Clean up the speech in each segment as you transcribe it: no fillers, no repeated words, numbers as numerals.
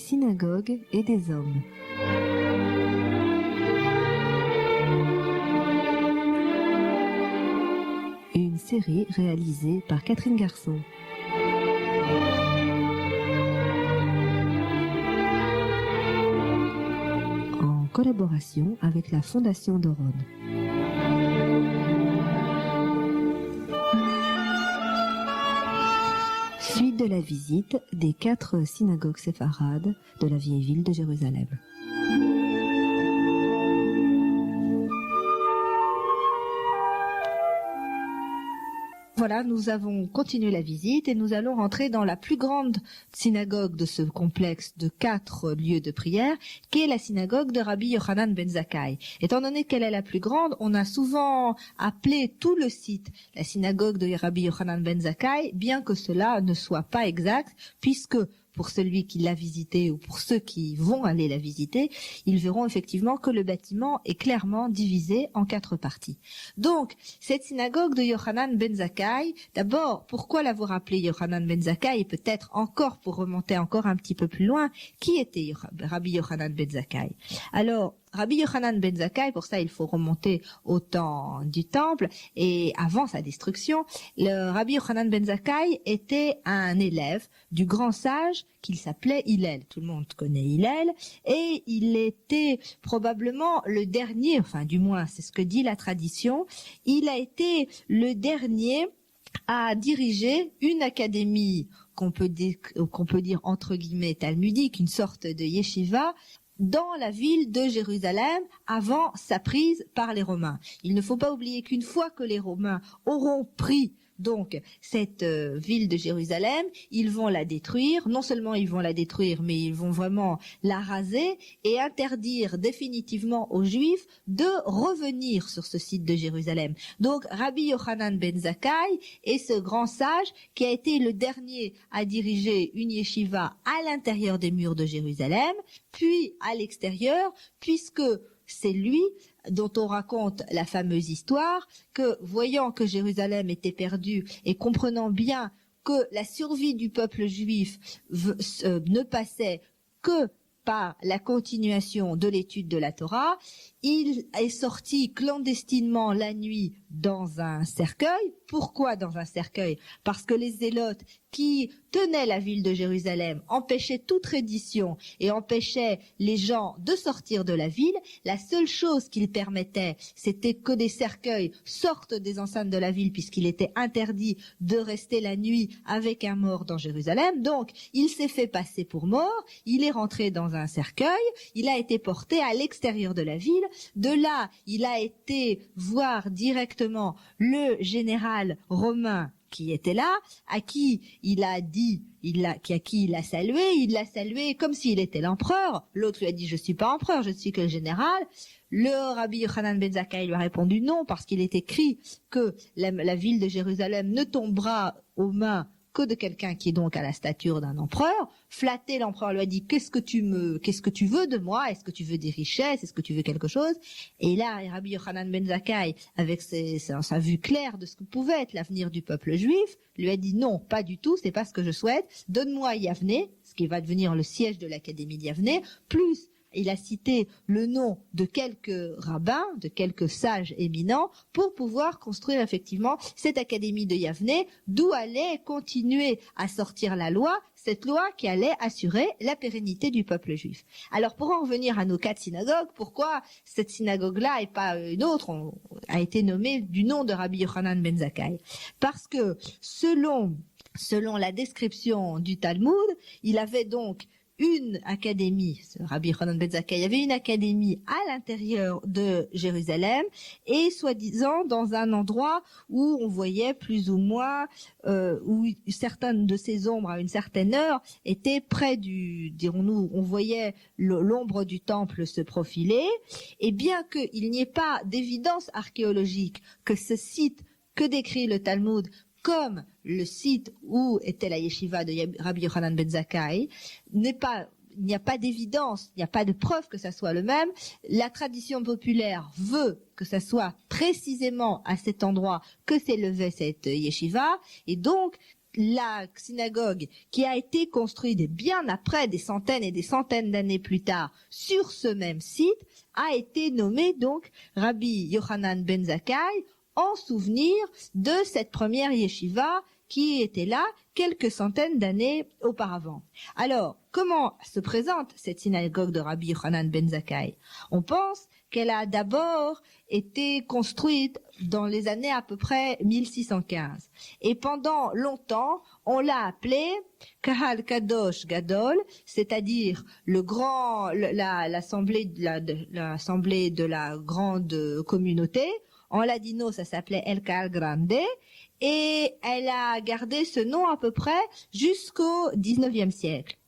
synagogues et des hommes. Une série réalisée par Catherine Garçon. En collaboration avec la Fondation d'Oron. Suite de la visite des 4 synagogues séfarades de la vieille ville de Jérusalem. Voilà, nous avons continué la visite et nous allons rentrer dans la plus grande synagogue de ce complexe de 4 lieux de prière, qui est la synagogue de Rabbi Yochanan ben Zakkai. Étant donné qu'elle est la plus grande, on a souvent appelé tout le site la synagogue de Rabbi Yochanan ben Zakkai, bien que cela ne soit pas exact, puisque pour celui qui l'a visité ou pour ceux qui vont aller la visiter, ils verront effectivement que le bâtiment est clairement divisé en 4 parties. Donc, cette synagogue de Yochanan ben Zakkai, d'abord, pourquoi l'avoir appelée Yochanan ben Zakkai, et peut-être encore pour remonter encore un petit peu plus loin, qui était Rabbi Yochanan ben Zakkai? Alors, Rabbi Yochanan ben Zakkai, pour ça il faut remonter au temps du temple et avant sa destruction, le Rabbi Yochanan ben Zakkai était un élève du grand sage qu'il s'appelait Hillel. Tout le monde connaît Hillel et il était probablement le dernier, enfin du moins c'est ce que dit la tradition, il a été le dernier à diriger une académie qu'on peut dire entre guillemets talmudique, une sorte de yeshiva, dans la ville de Jérusalem avant sa prise par les Romains. Il ne faut pas oublier qu'une fois que les Romains auront pris donc cette ville de Jérusalem, ils vont la détruire. Non seulement ils vont la détruire, mais ils vont vraiment la raser et interdire définitivement aux Juifs de revenir sur ce site de Jérusalem. Donc Rabbi Yochanan ben Zakkai est ce grand sage qui a été le dernier à diriger une yeshiva à l'intérieur des murs de Jérusalem, puis à l'extérieur, puisque c'est lui dont on raconte la fameuse histoire que, voyant que Jérusalem était perdue et comprenant bien que la survie du peuple juif ne passait que par la continuation de l'étude de la Torah, il est sorti clandestinement la nuit dans un cercueil. Pourquoi dans un cercueil? Parce que les zélotes qui tenaient la ville de Jérusalem empêchaient toute reddition et empêchaient les gens de sortir de la ville. La seule chose qu'ils permettaient, c'était que des cercueils sortent des enceintes de la ville, puisqu'il était interdit de rester la nuit avec un mort dans Jérusalem. Donc, il s'est fait passer pour mort, il est rentré dans un cercueil, il a été porté à l'extérieur de la ville. De là, il a été voir directement le général romain qui était là, à qui il a dit, à qui il l'a salué comme s'il était l'empereur. L'autre lui a dit, je suis pas empereur, je ne suis que le général. Le Rabbi Yochanan ben Zakkai lui a répondu non, parce qu'il est écrit que la ville de Jérusalem ne tombera aux mains que de quelqu'un qui est donc à la stature d'un empereur. Flatté, l'empereur lui a dit, qu'est-ce que tu veux de moi? Est-ce que tu veux des richesses? Est-ce que tu veux quelque chose? Et là, Rabbi Yochanan ben Zakkai, avec sa vue claire de ce que pouvait être l'avenir du peuple juif, lui a dit non, pas du tout, c'est pas ce que je souhaite. Donne-moi Yavne, ce qui va devenir le siège de l'académie de Yavne, plus il a cité le nom de quelques rabbins, de quelques sages éminents, pour pouvoir construire effectivement cette académie de Yavne, d'où allait continuer à sortir la loi, cette loi qui allait assurer la pérennité du peuple juif. Alors pour en revenir à nos 4 synagogues, pourquoi cette synagogue-là et pas une autre a été nommée du nom de Rabbi Yochanan ben Zakkai? Parce que selon la description du Talmud, il avait donc une académie, Rabbi Yochanan ben Zakkai, il y avait une académie à l'intérieur de Jérusalem et soi-disant dans un endroit où on voyait plus ou moins où certaines de ces ombres à une certaine heure étaient près dirons-nous, on voyait l'ombre du temple se profiler, et bien qu'il n'y ait pas d'évidence archéologique que ce site que décrit le Talmud comme le site où était la yeshiva de Rabbi Yochanan ben Zakkai, il n'y a pas d'évidence, il n'y a pas de preuve que ça soit le même. La tradition populaire veut que ça soit précisément à cet endroit que s'élevait cette yeshiva, et donc la synagogue qui a été construite bien après, des centaines et des centaines d'années plus tard, sur ce même site, a été nommée donc Rabbi Yochanan ben Zakkai en souvenir de cette première yeshiva qui était là quelques centaines d'années auparavant. Alors, comment se présente cette synagogue de Rabbi Yochanan ben Zakkai? On pense qu'elle a d'abord été construite dans les années à peu près 1615. Et pendant longtemps, on l'a appelée Kahal Kadosh Gadol, c'est-à-dire l'assemblée de la grande communauté. En ladino, ça s'appelait El Kahal Grande. Et elle a gardé ce nom à peu près jusqu'au 19e siècle.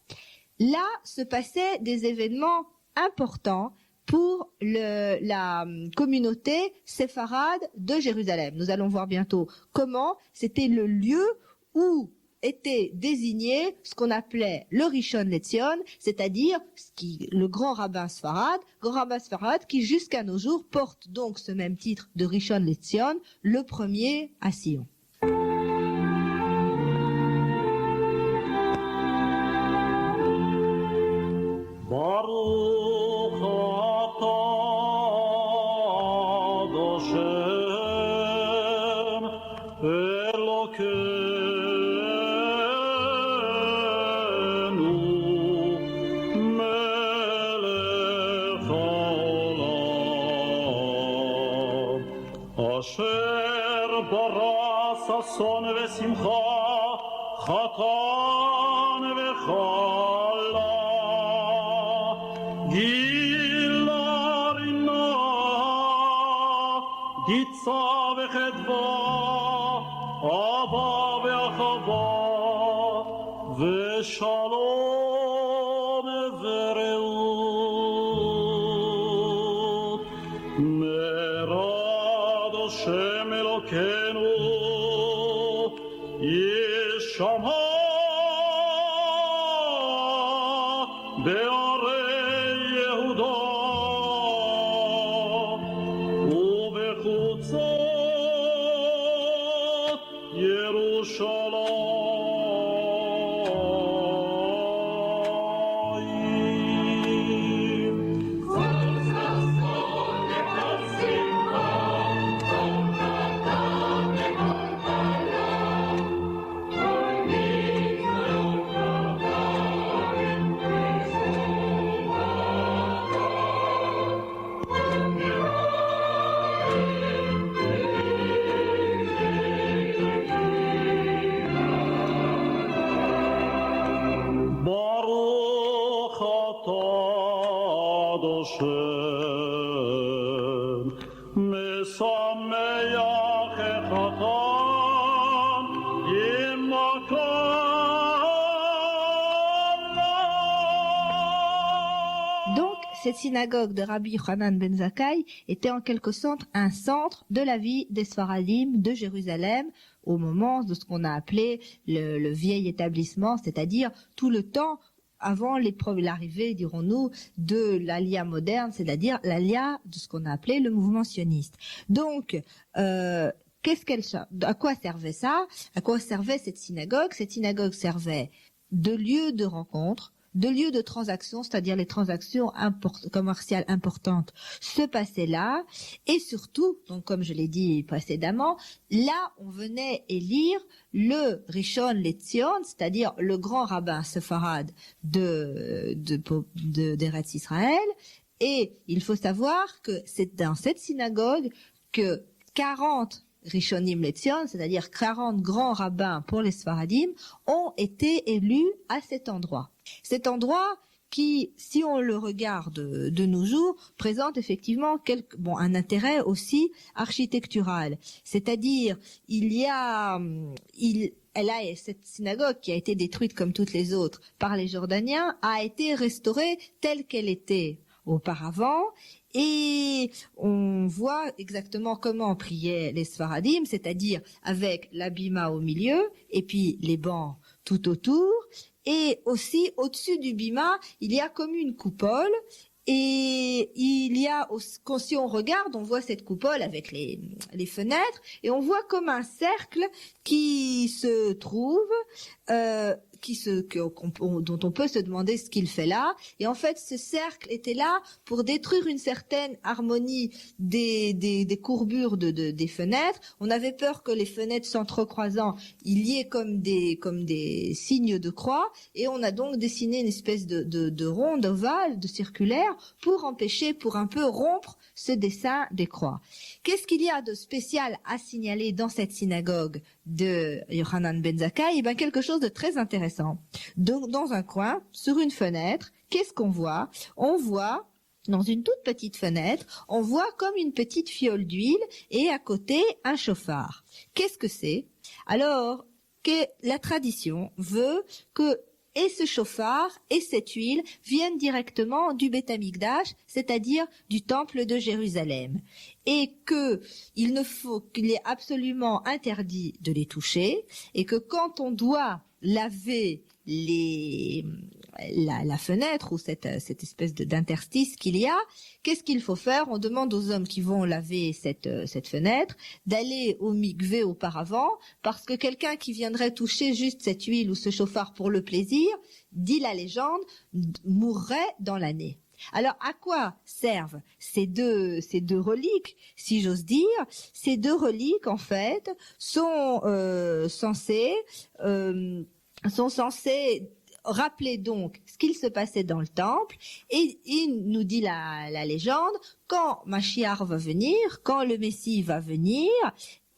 Là se passaient des événements importants pour la communauté séfarade de Jérusalem. Nous allons voir bientôt comment c'était le lieu où était désigné ce qu'on appelait le Rishon LeZion, c'est-à-dire le grand rabbin Sfarad qui jusqu'à nos jours porte donc ce même titre de Rishon LeZion, le premier à Sion. ששון ושמחה, חתן וכלה, גילה רינה, גיצה וחדווה, אהבה ואחווה, ושלום ורעות, מרד השם אלוקינו, ישמע בערי יהודה ובחוצות ירושלים. ברוך אתה השם, משמח החתן עם הכלה. Donc, cette synagogue de Rabbi Yochanan ben Zakkai était en quelque sorte un centre de la vie des Sfaradim de Jérusalem au moment de ce qu'on a appelé le vieil établissement, c'est-à-dire tout le temps avant l'arrivée, dirons-nous, de l'Alia moderne, c'est-à-dire l'Alia de ce qu'on a appelé le mouvement sioniste. Donc, à quoi servait ça? À quoi servait cette synagogue? Cette synagogue servait de lieu de rencontre, de lieux de transactions, c'est-à-dire les transactions commerciales importantes se passaient là, et surtout, donc comme je l'ai dit précédemment, là on venait élire le Rishon LeZion, c'est-à-dire le grand rabbin séfarade d'Eretz Israël, et il faut savoir que c'est dans cette synagogue que 40 Rishonim LeZion, c'est-à-dire 40 grands rabbins pour les Sfaradim, ont été élus à cet endroit. Cet endroit qui, si on le regarde de nos jours, présente effectivement un intérêt aussi architectural. C'est-à-dire, cette synagogue qui a été détruite comme toutes les autres par les Jordaniens a été restaurée telle qu'elle était auparavant. Et on voit exactement comment priaient les Sfaradim, c'est-à-dire avec l'abima au milieu et puis les bancs tout autour. Et aussi, au-dessus du bima, il y a comme une coupole Et il y a, si on regarde, on voit cette coupole avec les fenêtres, et on voit comme un cercle qui se trouve, dont on peut se demander ce qu'il fait là. Et en fait, ce cercle était là pour détruire une certaine harmonie des courbures des fenêtres. On avait peur que les fenêtres s'entrecroisant, il y ait comme des signes de croix, et on a donc dessiné une espèce de ronde ovale, de circulaire, pour empêcher, pour un peu rompre ce dessin des croix. Qu'est-ce qu'il y a de spécial à signaler dans cette synagogue de Yochanan ben Zakkai? Eh bien, quelque chose de très intéressant. Donc, dans un coin, sur une fenêtre, qu'est-ce qu'on voit? On voit, dans une toute petite fenêtre, on voit comme une petite fiole d'huile et à côté, un chauffard. Qu'est-ce que c'est? Alors, que la tradition veut que et ce chauffard et cette huile viennent directement du Beth Amikdash, c'est-à-dire du temple de Jérusalem. Et qu'il est absolument interdit de les toucher, et que quand on doit laver la fenêtre ou cette espèce d'interstice qu'il y a, qu'est-ce qu'il faut faire? On demande aux hommes qui vont laver cette fenêtre d'aller au mikvé auparavant, parce que quelqu'un qui viendrait toucher juste cette huile ou ce chauffard pour le plaisir, dit la légende, mourrait dans l'année. Alors, à quoi servent ces deux reliques, si j'ose dire? Ces deux reliques, en fait, sont censées rappeler donc ce qu'il se passait dans le temple, et il nous dit la légende, quand Mashiach va venir, quand le Messie va venir,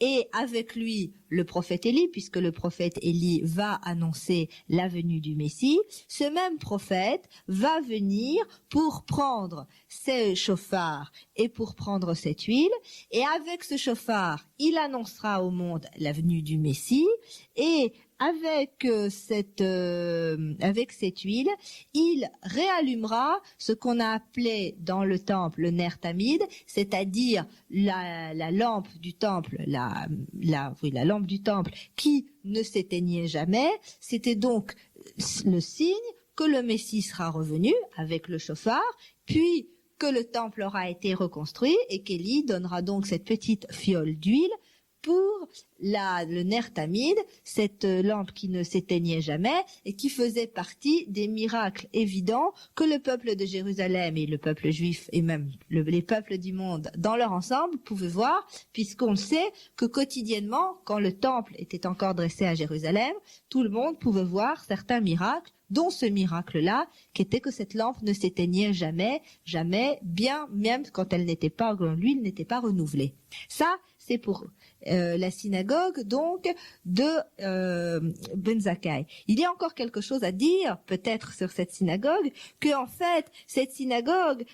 et avec lui le prophète Élie, puisque le prophète Élie va annoncer la venue du Messie, ce même prophète va venir pour prendre ce chauffard et pour prendre cette huile, et avec ce chauffard, il annoncera au monde la venue du Messie, et avec cette huile, il réallumera ce qu'on a appelé dans le temple le ner tamid, c'est-à-dire la lampe du temple, la lampe du temple qui ne s'éteignait jamais. C'était donc le signe que le Messie sera revenu avec le chauffard, puis que le temple aura été reconstruit et qu'Élie donnera donc cette petite fiole d'huile pour le ner tamid, cette lampe qui ne s'éteignait jamais et qui faisait partie des miracles évidents que le peuple de Jérusalem et le peuple juif et même les peuples du monde dans leur ensemble pouvaient voir, puisqu'on sait que quotidiennement, quand le temple était encore dressé à Jérusalem, tout le monde pouvait voir certains miracles, dont ce miracle-là, qui était que cette lampe ne s'éteignait jamais, bien même quand l'huile n'était pas renouvelée. Ça, c'est pour la synagogue donc de Ben Zakkai. Il y a encore quelque chose à dire peut-être sur cette synagogue, que en fait cette synagogue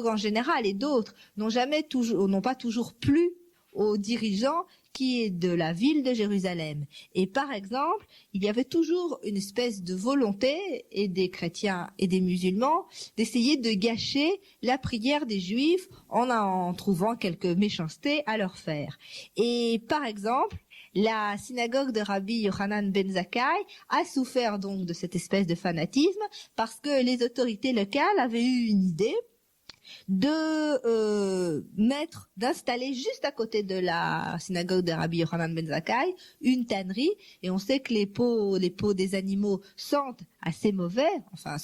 en général et d'autres n'ont pas toujours plu aux dirigeants qui est de la ville de Jérusalem. Et par exemple, il y avait toujours une espèce de volonté, et des chrétiens et des musulmans, d'essayer de gâcher la prière des Juifs en trouvant quelques méchancetés à leur faire. Et par exemple, la synagogue de Rabbi Yochanan ben Zakkai a souffert donc de cette espèce de fanatisme, parce que les autorités locales avaient eu une idée d'installer juste à côté de la synagogue de Rabbi Yochanan ben Zakkai une tannerie, et on sait que les peaux des animaux sentent assez mauvais, enfin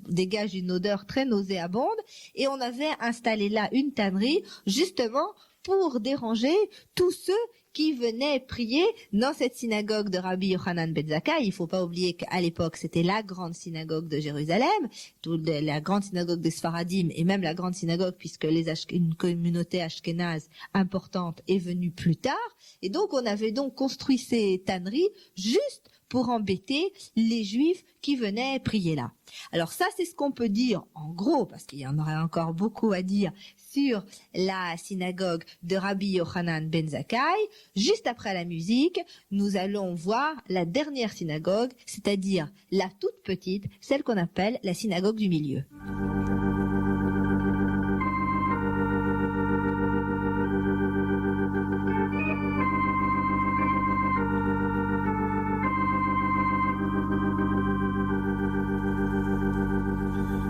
dégagent une odeur très nauséabonde, et on avait installé là une tannerie justement pour déranger tous ceux qui venaient prier dans cette synagogue de Rabbi Yochanan ben Zakkai. Il faut pas oublier qu'à l'époque, c'était la grande synagogue de Jérusalem, la grande synagogue des Sfaradim, et même la grande synagogue, puisque une communauté ashkénaze importante est venue plus tard. Et donc, on avait donc construit ces tanneries juste pour embêter les Juifs qui venaient prier là. Alors ça, c'est ce qu'on peut dire en gros, parce qu'il y en aurait encore beaucoup à dire sur la synagogue de Rabbi Yochanan ben Zakkai. Juste après la musique, nous allons voir la dernière synagogue, c'est-à-dire la toute petite, celle qu'on appelle la synagogue du milieu.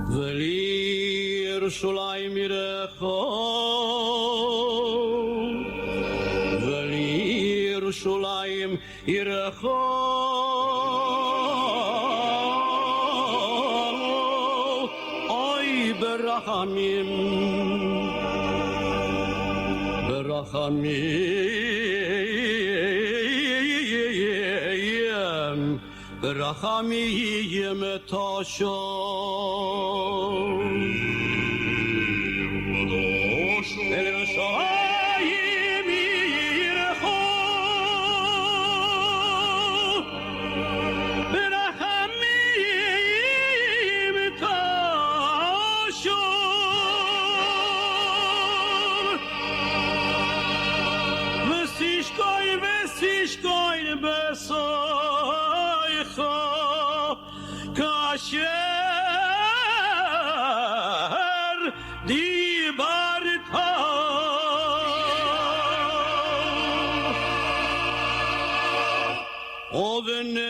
Veli לירושלים עירך ולירושלים עירך אוי ברחמים ברחמים תשוב לירושלים עירך ברחמים תשוב וסישקוי בסויך כאשר דיברת ובנבי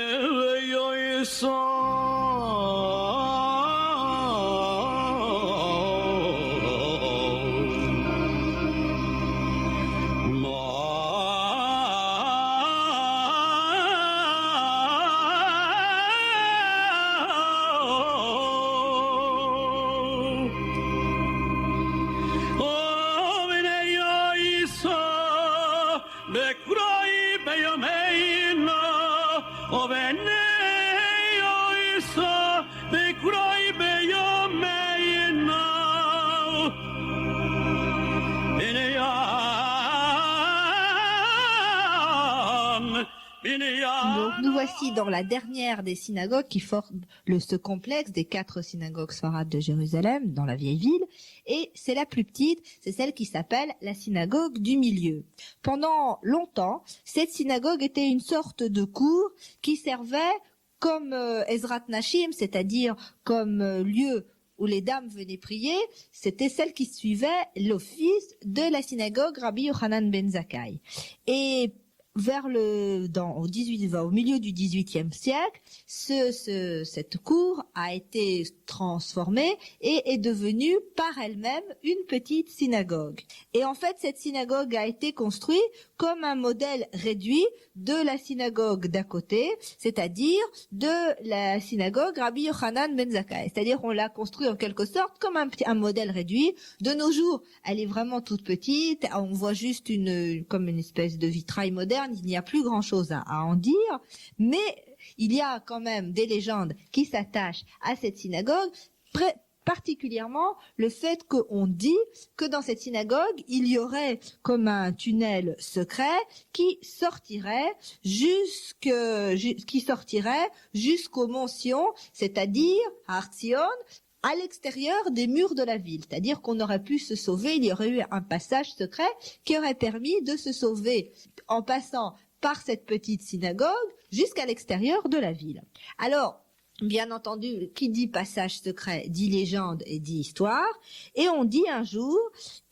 Donc nous voici dans la dernière des synagogues qui forment ce complexe des 4 synagogues sfarades de Jérusalem, dans la vieille ville, et c'est la plus petite, c'est celle qui s'appelle la synagogue du milieu. Pendant longtemps, cette synagogue était une sorte de cour qui servait comme Ezrat Nashim, c'est-à-dire comme lieu où les dames venaient prier, c'était celle qui suivait l'office de la synagogue Rabbi Yochanan ben Zakkai. Et au milieu du XVIIIe siècle, cette cour a été transformée et est devenue par elle-même une petite synagogue. Et en fait, cette synagogue a été construite comme un modèle réduit de la synagogue d'à côté, c'est-à-dire de la synagogue Rabbi Yochanan ben Zakkai. C'est-à-dire on l'a construit en quelque sorte comme un modèle réduit. De nos jours, elle est vraiment toute petite. On voit juste comme une espèce de vitrail moderne. Il n'y a plus grand-chose à en dire, mais il y a quand même des légendes qui s'attachent à cette synagogue, particulièrement le fait qu'on dit que dans cette synagogue, il y aurait comme un tunnel secret qui sortirait jusqu'au mont Sion, c'est-à-dire à Har Zion, à l'extérieur des murs de la ville. C'est-à-dire qu'on aurait pu se sauver, il y aurait eu un passage secret qui aurait permis de se sauver en passant par cette petite synagogue jusqu'à l'extérieur de la ville. Alors, bien entendu, qui dit passage secret dit légende et dit histoire. Et on dit un jour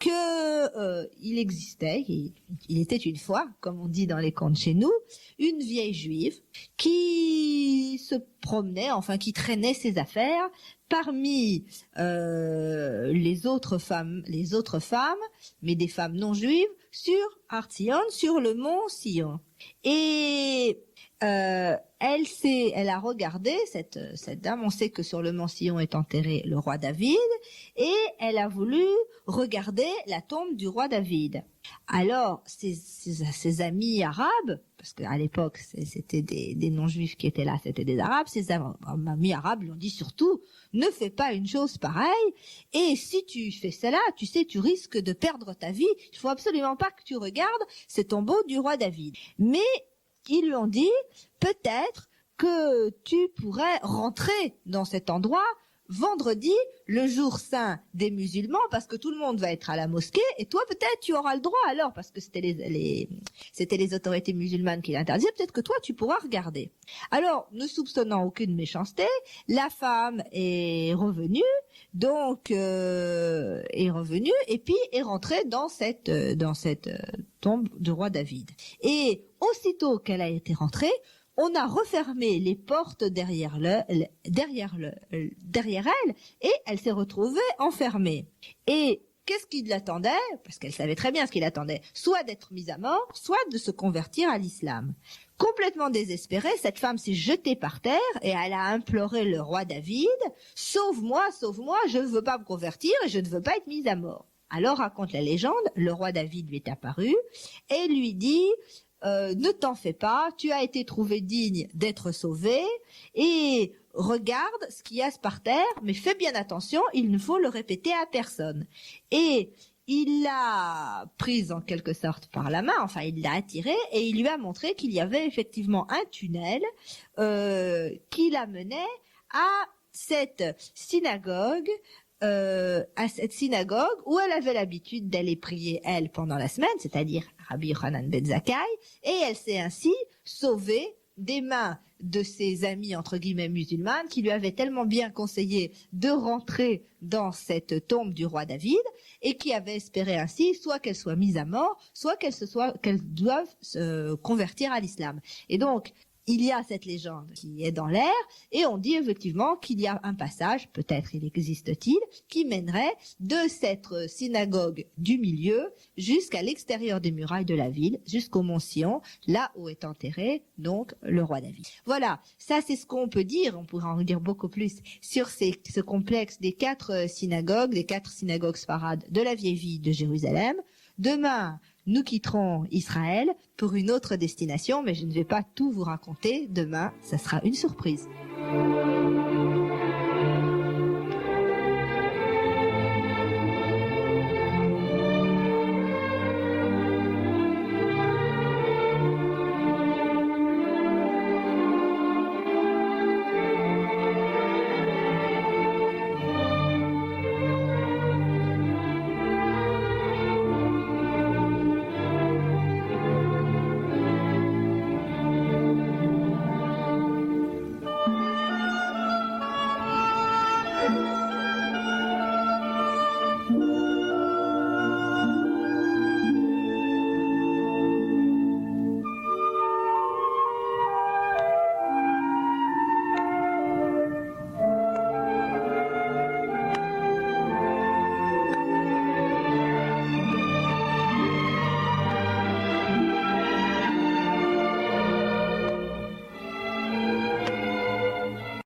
que il existait, il était une fois, comme on dit dans les contes chez nous, une vieille juive qui se promenait, enfin qui traînait ses affaires parmi les autres femmes, mais des femmes non juives, sur Har Zion, sur le mont Sion. Et elle a regardé cette dame. On sait que sur le mont Sion est enterré le roi David, et elle a voulu regarder la tombe du roi David. Alors ses amis arabes, parce qu'à l'époque c'était des non-juifs qui étaient là, c'était des arabes, ses amis arabes lui ont dit surtout ne fais pas une chose pareille, et si tu fais cela, tu sais, tu risques de perdre ta vie. Il faut absolument pas que tu regardes ce tombeau du roi David. Mais ils lui ont dit, peut-être que tu pourrais rentrer dans cet endroit vendredi, le jour saint des musulmans, parce que tout le monde va être à la mosquée, et toi peut-être tu auras le droit alors, parce que c'était les autorités musulmanes qui l'interdisaient, peut-être que toi tu pourras regarder. Alors, ne soupçonnant aucune méchanceté, la femme est revenue, et puis est rentrée dans cette tombe du roi David. Et aussitôt qu'elle a été rentrée, on a refermé les portes derrière elle, et elle s'est retrouvée enfermée. Et qu'est-ce qui l'attendait? Parce qu'elle savait très bien ce qui l'attendait. Soit d'être mise à mort, soit de se convertir à l'islam. Complètement désespérée, cette femme s'est jetée par terre et elle a imploré le roi David, « Sauve-moi, sauve-moi, je ne veux pas me convertir et je ne veux pas être mise à mort. » Alors, raconte la légende, le roi David lui est apparu et lui dit ne t'en fais pas, tu as été trouvé digne d'être sauvé et regarde ce qu'il y a par terre, mais fais bien attention, il ne faut le répéter à personne. » Et il l'a prise en quelque sorte par la main, enfin il l'a attirée et il lui a montré qu'il y avait effectivement un tunnel qui la menait à cette synagogue où elle avait l'habitude d'aller prier, elle, pendant la semaine, c'est-à-dire Rabbi Yochanan ben Zakkai, et elle s'est ainsi sauvée des mains de ses amis, entre guillemets, musulmanes, qui lui avaient tellement bien conseillé de rentrer dans cette tombe du roi David, et qui avaient espéré ainsi, soit qu'elle soit mise à mort, soit qu'elle doive se convertir à l'islam. Et donc, il y a cette légende qui est dans l'air et on dit effectivement qu'il y a un passage, peut-être il existe-t-il, qui mènerait de cette synagogue du milieu jusqu'à l'extérieur des murailles de la ville, jusqu'au mont Sion, là où est enterré donc le roi David. Voilà, ça c'est ce qu'on peut dire, on pourrait en dire beaucoup plus sur ce complexe des 4 synagogues, des 4 synagogues sfarades de la vieille ville de Jérusalem. Demain, nous quitterons Israël pour une autre destination, mais je ne vais pas tout vous raconter. Demain, ça sera une surprise.